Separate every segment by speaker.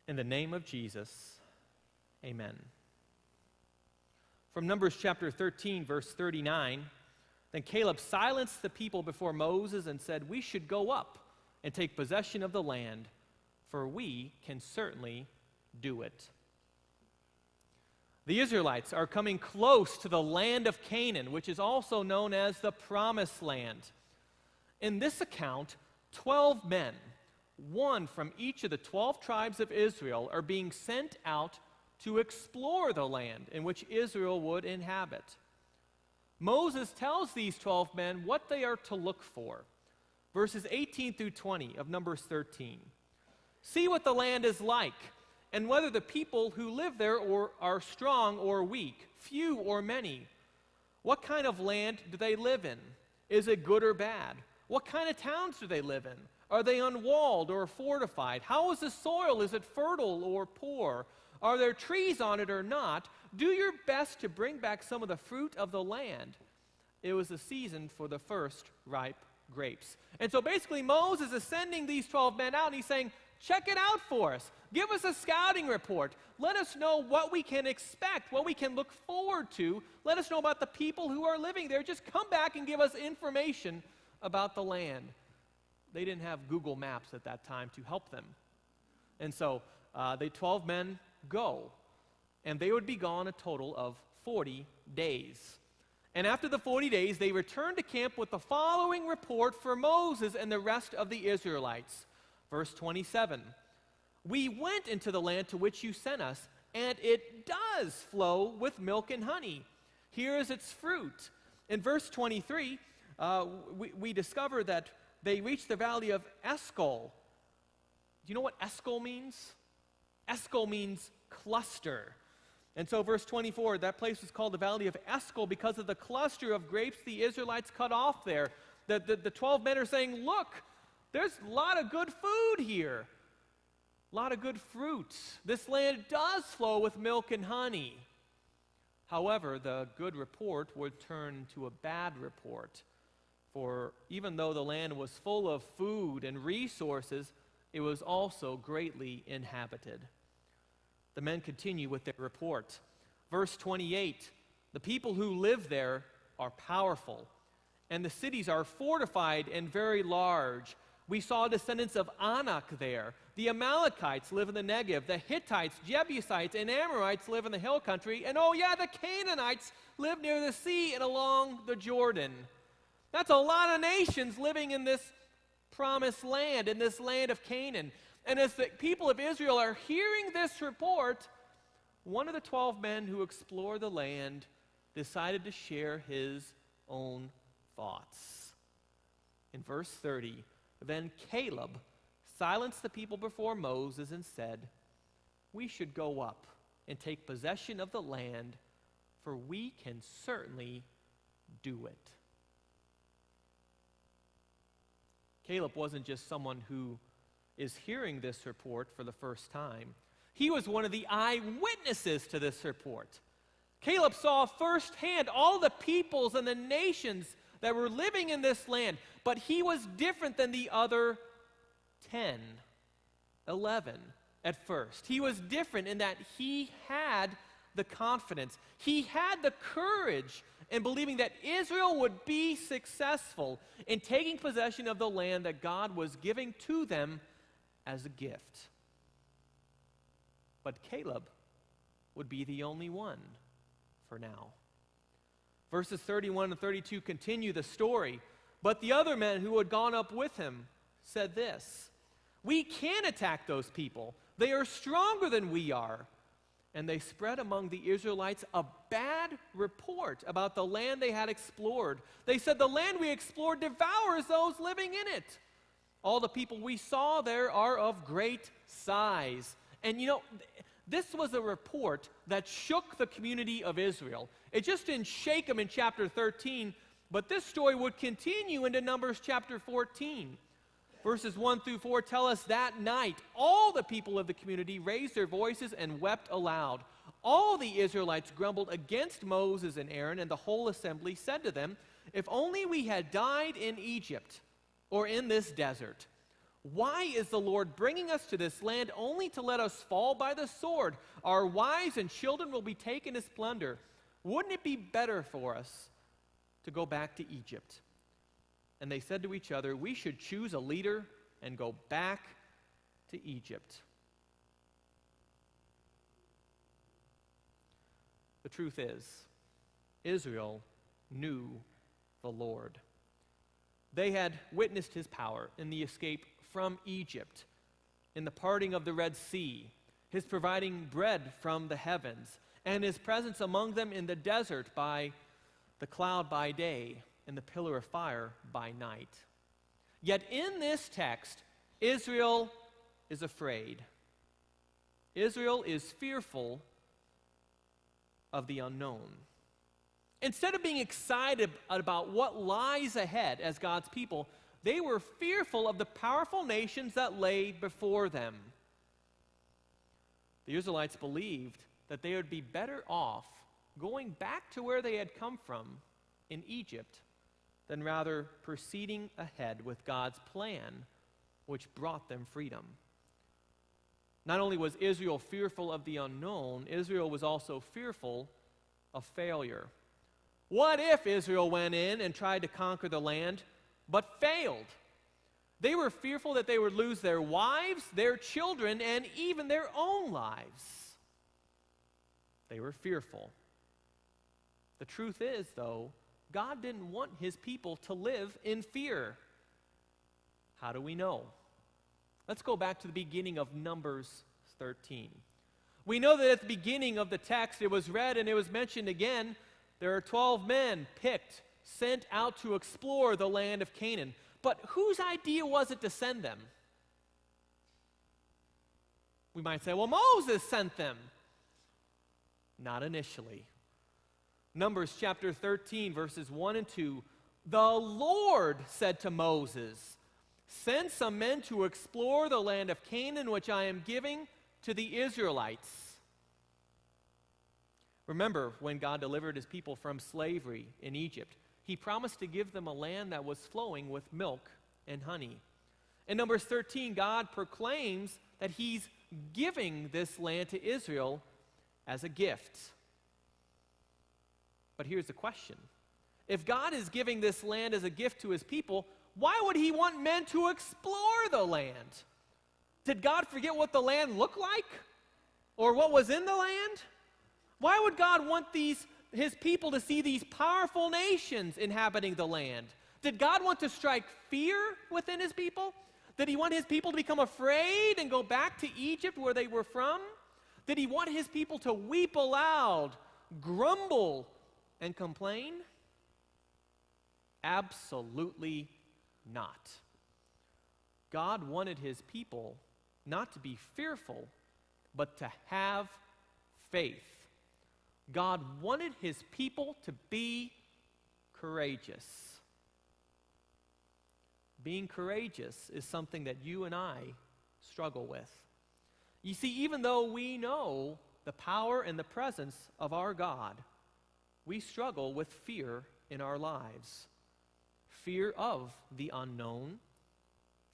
Speaker 1: In the name of Jesus, amen. From Numbers chapter 13, verse 39, then Caleb silenced the people before Moses and said, "We should go up and take possession of the land, for we can certainly do it." The Israelites are coming close to the land of Canaan, which is also known as the Promised Land. In this account, 12 men, one from each of the 12 tribes of Israel, are being sent out to explore the land in which Israel would inhabit. Moses tells these 12 men what they are to look for. Verses 18 through 20 of Numbers 13. See what the land is like, and whether the people who live there are strong or weak, few or many. What kind of land do they live in? Is it good or bad? What kind of towns do they live in? Are they unwalled or fortified? How is the soil? Is it fertile or poor? Are there trees on it or not? Do your best to bring back some of the fruit of the land. It was the season for the first ripe grapes. And so basically Moses is sending these 12 men out and he's saying, check it out for us. Give us a scouting report. Let us know what we can expect, what we can look forward to. Let us know about the people who are living there. Just come back and give us information about the land. They didn't have Google Maps at that time to help them. And so the 12 men go, and they would be gone a total of 40 days. And after the 40 days, they returned to camp with the following report for Moses and the rest of the Israelites. Verse 27, "We went into the land to which you sent us, and it does flow with milk and honey. Here is its fruit." In verse 23, we discover that they reached the valley of Eshcol. Do you know what Eshcol means? Eshcol means cluster. And so verse 24, that place was called the valley of Eshcol because of the cluster of grapes the Israelites cut off there. The 12 men are saying, look, there's a lot of good food here. A lot of good fruit. This land does flow with milk and honey. However, the good report would turn to a bad report. For even though the land was full of food and resources, it was also greatly inhabited. The men continue with their report. Verse 28, "The people who live there are powerful, and the cities are fortified and very large. We saw descendants of Anak there. The Amalekites live in the Negev. The Hittites, Jebusites, and Amorites live in the hill country. And oh yeah, the Canaanites live near the sea and along the Jordan." That's a lot of nations living in this promised land, in this land of Canaan. And as the people of Israel are hearing this report, one of the 12 men who explored the land decided to share his own thoughts. In verse 30, "Then Caleb silenced the people before Moses and said, 'We should go up and take possession of the land, for we can certainly do it.'" Caleb wasn't just someone who is hearing this report for the first time. He was one of the eyewitnesses to this report. Caleb saw firsthand all the peoples and the nations that were living in this land, but he was different than the other 10, 11 at first. He was different in that he had the confidence. He had the courage in believing that Israel would be successful in taking possession of the land that God was giving to them as a gift. But Caleb would be the only one for now. Verses 31 and 32 continue the story. But the other men who had gone up with him said this, "We can attack those people. They are stronger than we are." And they spread among the Israelites a bad report about the land they had explored. They said, "The land we explored devours those living in it. All the people we saw there are of great size." And you know, this was a report that shook the community of Israel. It just didn't shake them in chapter 13, but this story would continue into Numbers chapter 14. Verses 1 through 4 tell us that night, all the people of the community raised their voices and wept aloud. All the Israelites grumbled against Moses and Aaron, and the whole assembly said to them, "If only we had died in Egypt or in this desert. Why is the Lord bringing us to this land only to let us fall by the sword? Our wives and children will be taken as plunder. Wouldn't it be better for us to go back to Egypt?" And they said to each other, "We should choose a leader and go back to Egypt." The truth is, Israel knew the Lord. They had witnessed his power in the escape from Egypt, in the parting of the Red Sea, his providing bread from the heavens, and his presence among them in the desert by the cloud by day and the pillar of fire by night. Yet in this text, Israel is afraid. Israel is fearful of the unknown. Instead of being excited about what lies ahead as God's people, they were fearful of the powerful nations that lay before them. The Israelites believed that they would be better off going back to where they had come from in Egypt than rather proceeding ahead with God's plan, which brought them freedom. Not only was Israel fearful of the unknown, Israel was also fearful of failure. What if Israel went in and tried to conquer the land, but failed? They were fearful that they would lose their wives, their children, and even their own lives. They were fearful. The truth is, though, God didn't want his people to live in fear. How do we know? Let's go back to the beginning of Numbers 13. We know that at the beginning of the text, it was read and it was mentioned again, there are 12 men picked, sent out to explore the land of Canaan. But whose idea was it to send them? We might say, well, Moses sent them. Not initially. Numbers chapter 13, verses 1 and 2, "The Lord said to Moses, 'Send some men to explore the land of Canaan, which I am giving to the Israelites.'" Remember when God delivered his people from slavery in Egypt, he promised to give them a land that was flowing with milk and honey. In Numbers 13, God proclaims that he's giving this land to Israel as a gift. But here's the question. If God is giving this land as a gift to his people, why would he want men to explore the land? Did God forget what the land looked like? Or what was in the land? Why would God want his people to see these powerful nations inhabiting the land? Did God want to strike fear within his people? Did he want his people to become afraid and go back to Egypt where they were from? Did he want his people to weep aloud, grumble, and complain? Absolutely not. God wanted his people not to be fearful, but to have faith. God wanted his people to be courageous. Being courageous is something that you and I struggle with. You see, even though we know the power and the presence of our God, we struggle with fear in our lives. Fear of the unknown,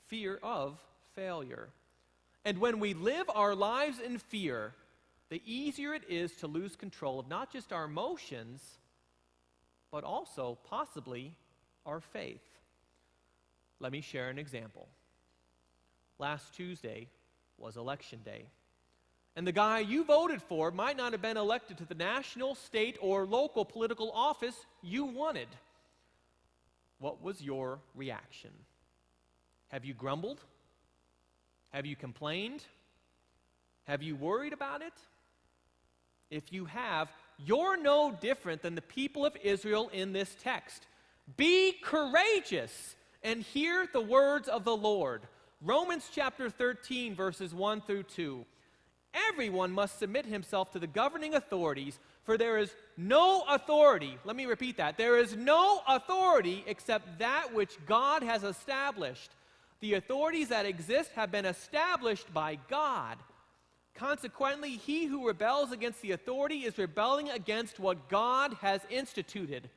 Speaker 1: fear of failure. And when we live our lives in fear, the easier it is to lose control of not just our emotions, but also possibly our faith. Let me share an example. Last Tuesday was Election Day. And the guy you voted for might not have been elected to the national, state, or local political office you wanted. What was your reaction? Have you grumbled? Have you complained? Have you worried about it? If you have, you're no different than the people of Israel in this text. Be courageous and hear the words of the Lord. Romans chapter 13, verses 1 through 2. Everyone must submit himself to the governing authorities, for there is no authority, let me repeat that, there is no authority except that which God has established. The authorities that exist have been established by God. Consequently, he who rebels against the authority is rebelling against what God has instituted.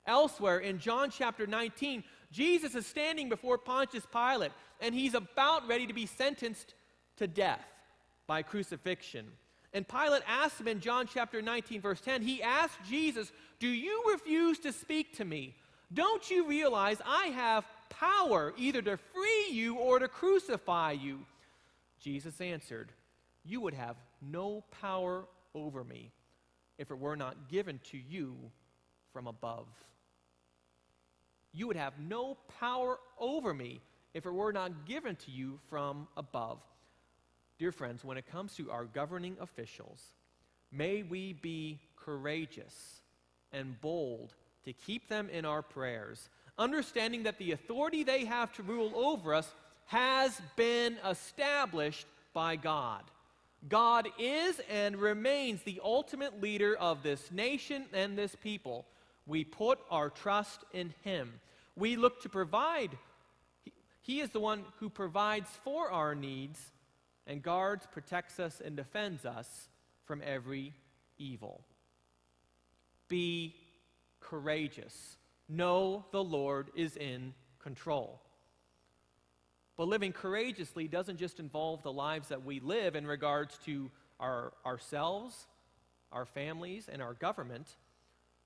Speaker 1: Elsewhere in John chapter 19, Jesus is standing before Pontius Pilate, and he's about ready to be sentenced to death by crucifixion. And Pilate asked him in John chapter 19, verse 10, he asked Jesus, "Do you refuse to speak to me? Don't you realize I have power either to free you or to crucify you?" Jesus answered, "You would have no power over me if it were not given to you from above." You would have no power over me if it were not given to you from above. Dear friends, when it comes to our governing officials, may we be courageous and bold to keep them in our prayers, understanding that the authority they have to rule over us has been established by God. God is and remains the ultimate leader of this nation and this people. We put our trust in him. We look to provide. He is the one who provides for our needs and guards, protects us, and defends us from every evil. Be courageous. Know the Lord is in control. But living courageously doesn't just involve the lives that we live in regards to ourselves, our families, and our government,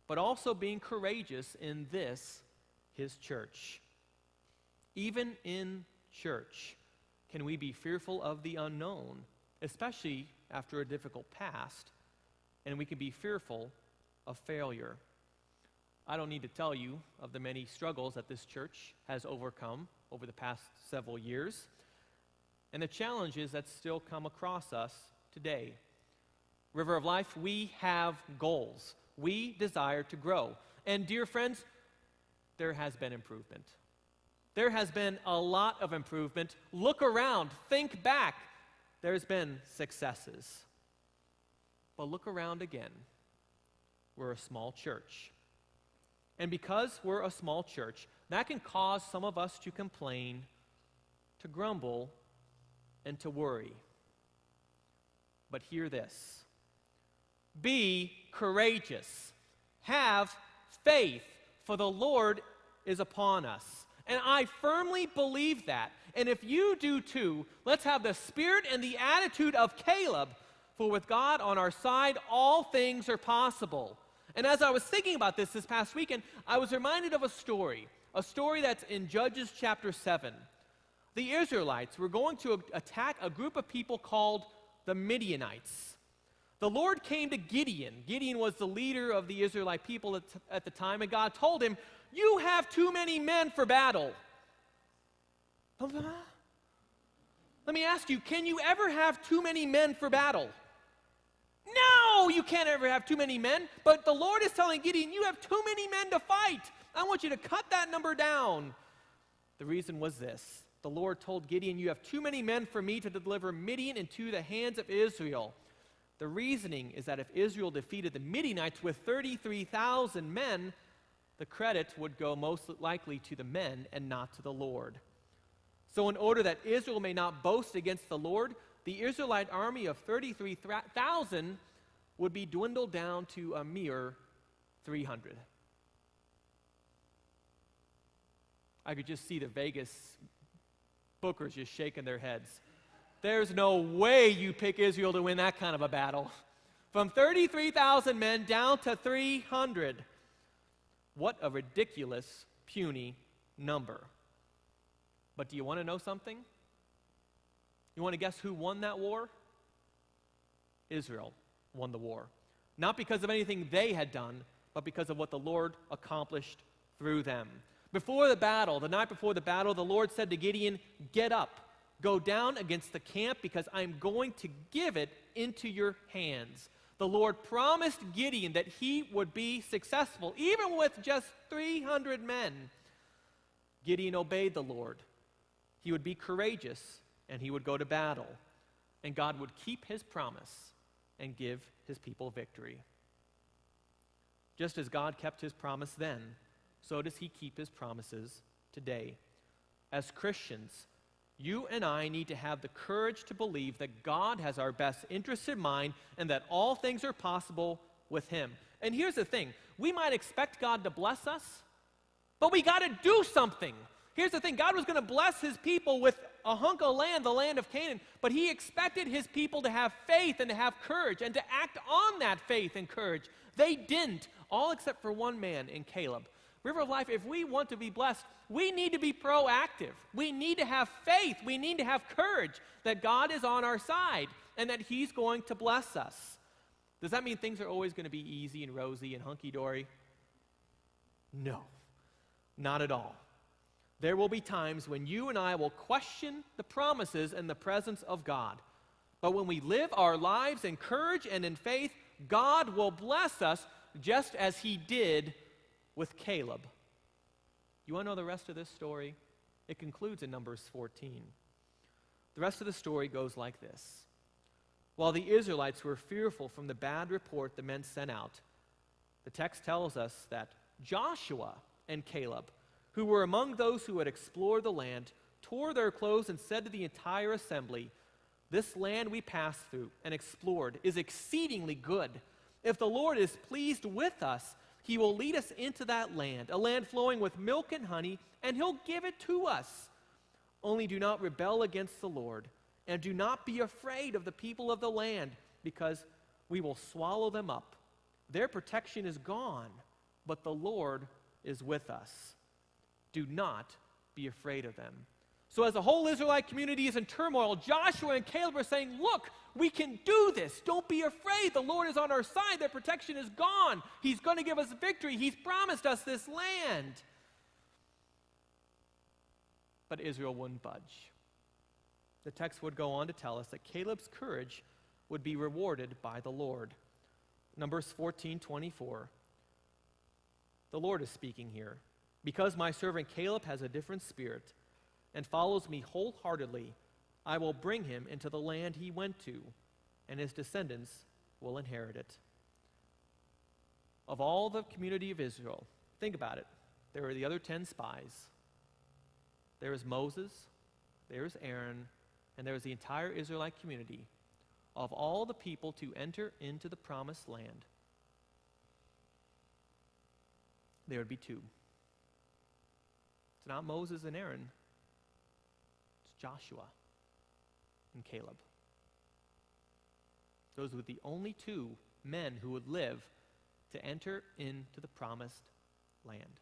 Speaker 1: but also being courageous in this, his church. Even in church, can we be fearful of the unknown, especially after a difficult past, and we can be fearful of failure. I don't need to tell you of the many struggles that this church has overcome over the past several years, and the challenges that still come across us today. River of Life, we have goals. We desire to grow. And dear friends, there has been improvement. There has been a lot of improvement. Look around, think back. There's been successes. But look around again. We're a small church. And because we're a small church, that can cause some of us to complain, to grumble, and to worry. But hear this. Be courageous. Have faith, for the Lord is upon us. And I firmly believe that. And if you do too, let's have the spirit and the attitude of Caleb, for with God on our side, all things are possible. And as I was thinking about this past weekend, I was reminded of a story that's in Judges chapter 7. The Israelites were going to attack a group of people called the Midianites. The Lord came to Gideon. Gideon was the leader of the Israelite people at the time, and God told him, "You have too many men for battle." Let me ask you, can you ever have too many men for battle? No, you can't ever have too many men. But the Lord is telling Gideon, you have too many men to fight. I want you to cut that number down. The reason was this. The Lord told Gideon, you have too many men for me to deliver Midian into the hands of Israel. The reasoning is that if Israel defeated the Midianites with 33,000 men, the credit would go most likely to the men and not to the Lord. So in order that Israel may not boast against the Lord, the Israelite army of 33,000 would be dwindled down to a mere 300. I could just see the Vegas bookers just shaking their heads. There's no way you pick Israel to win that kind of a battle. From 33,000 men down to 300. What a ridiculous, puny number. But do you want to know something? You want to guess who won that war? Israel won the war. Not because of anything they had done, but because of what the Lord accomplished through them. Before the battle, the night before the battle, the Lord said to Gideon, "Get up, go down against the camp, because I'm going to give it into your hands." The Lord promised Gideon that he would be successful, even with just 300 men. Gideon obeyed the Lord. He would be courageous, and he would go to battle. And God would keep his promise and give his people victory. Just as God kept his promise then, so does he keep his promises today. As Christians, you and I need to have the courage to believe that God has our best interests in mind and that all things are possible with him. And here's the thing. We might expect God to bless us, But we got to do something. Here's the thing. God was going to bless his people with a hunk of land, the land of Canaan, but he expected his people to have faith and to have courage and to act on that faith and courage. They didn't, all except for one man in Caleb. River of Life, if we want to be blessed, we need to be proactive. We need to have faith. We need to have courage that God is on our side and that he's going to bless us. Does that mean things are always going to be easy and rosy and hunky-dory? No, not at all. There will be times when you and I will question the promises in the presence of God. But when we live our lives in courage and in faith, God will bless us just as he did with Caleb. You want to know the rest of this story? It concludes in Numbers 14. The rest of the story goes like this. While the Israelites were fearful from the bad report the men sent out, the text tells us that Joshua and Caleb, who were among those who had explored the land, tore their clothes and said to the entire assembly, "This land we passed through and explored is exceedingly good. If the Lord is pleased with us, he will lead us into that land, a land flowing with milk and honey, and he'll give it to us. Only do not rebel against the Lord, and do not be afraid of the people of the land, because we will swallow them up. Their protection is gone, but the Lord is with us. Do not be afraid of them." So as the whole Israelite community is in turmoil, Joshua and Caleb are saying, look, we can do this. Don't be afraid. The Lord is on our side. Their protection is gone. He's going to give us victory. He's promised us this land. But Israel wouldn't budge. The text would go on to tell us that Caleb's courage would be rewarded by the Lord. Numbers 14:24. The Lord is speaking here. "Because my servant Caleb has a different spirit and follows me wholeheartedly, I will bring him into the land he went to, and his descendants will inherit it." Of all the community of Israel, think about it. There were the other 10 spies. There is Moses, there is Aaron, and there was the entire Israelite community. Of all the people to enter into the promised land, there would be 2. It's not Moses and Aaron. It's Joshua and Caleb. Those were the only 2 men who would live to enter into the promised land.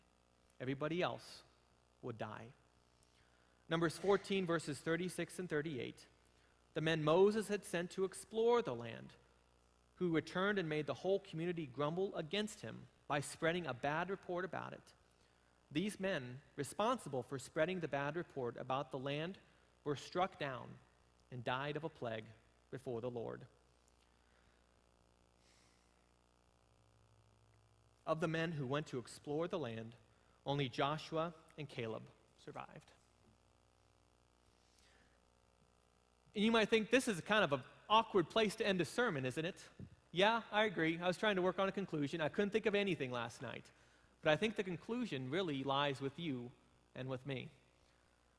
Speaker 1: Everybody else would die. Numbers 14, verses 36 and 38. The men Moses had sent to explore the land, who returned and made the whole community grumble against him by spreading a bad report about it. These men, responsible for spreading the bad report about the land, were struck down and died of a plague before the Lord. Of the men who went to explore the land, only Joshua and Caleb survived. And you might think this is kind of an awkward place to end a sermon, isn't it? Yeah, I agree. I was trying to work on a conclusion. I couldn't think of anything last night. But I think the conclusion really lies with you and with me.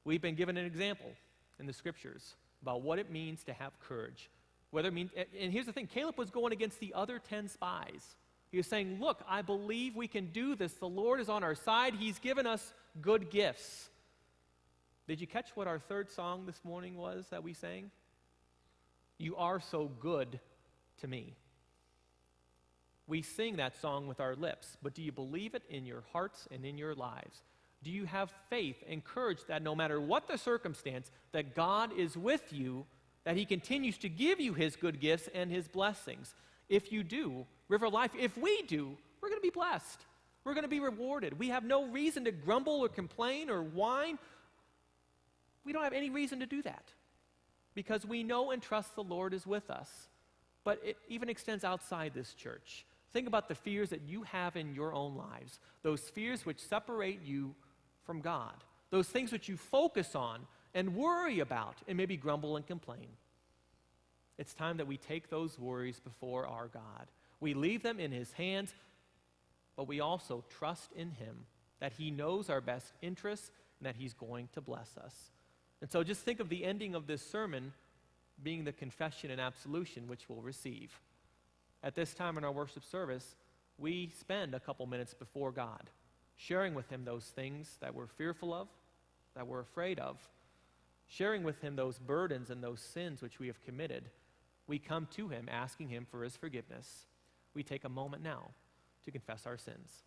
Speaker 1: We've been given an example in the scriptures about what it means to have courage. And here's the thing, Caleb was going against the other 10 spies. He was saying, look, I believe we can do this. The Lord is on our side. He's given us good gifts. Did you catch what our third song this morning was that we sang? You are so good to me. We sing that song with our lips, but do you believe it in your hearts and in your lives? Do you have faith and courage that no matter what the circumstance, that God is with you, that he continues to give you his good gifts and his blessings? If you do, River of Life, if we do, we're going to be blessed. We're going to be rewarded. We have no reason to grumble or complain or whine. We don't have any reason to do that because we know and trust the Lord is with us. But it even extends outside this church. Think about the fears that you have in your own lives, those fears which separate you from God, those things which you focus on and worry about and maybe grumble and complain. It's time that we take those worries before our God. We leave them in his hands, but we also trust in him that he knows our best interests and that he's going to bless us. And so just think of the ending of this sermon being the confession and absolution which we'll receive. At this time in our worship service, we spend a couple minutes before God. sharing with him those things that we're fearful of, that we're afraid of, sharing with him those burdens and those sins which we have committed, we come to him asking him for his forgiveness. We take a moment now to confess our sins.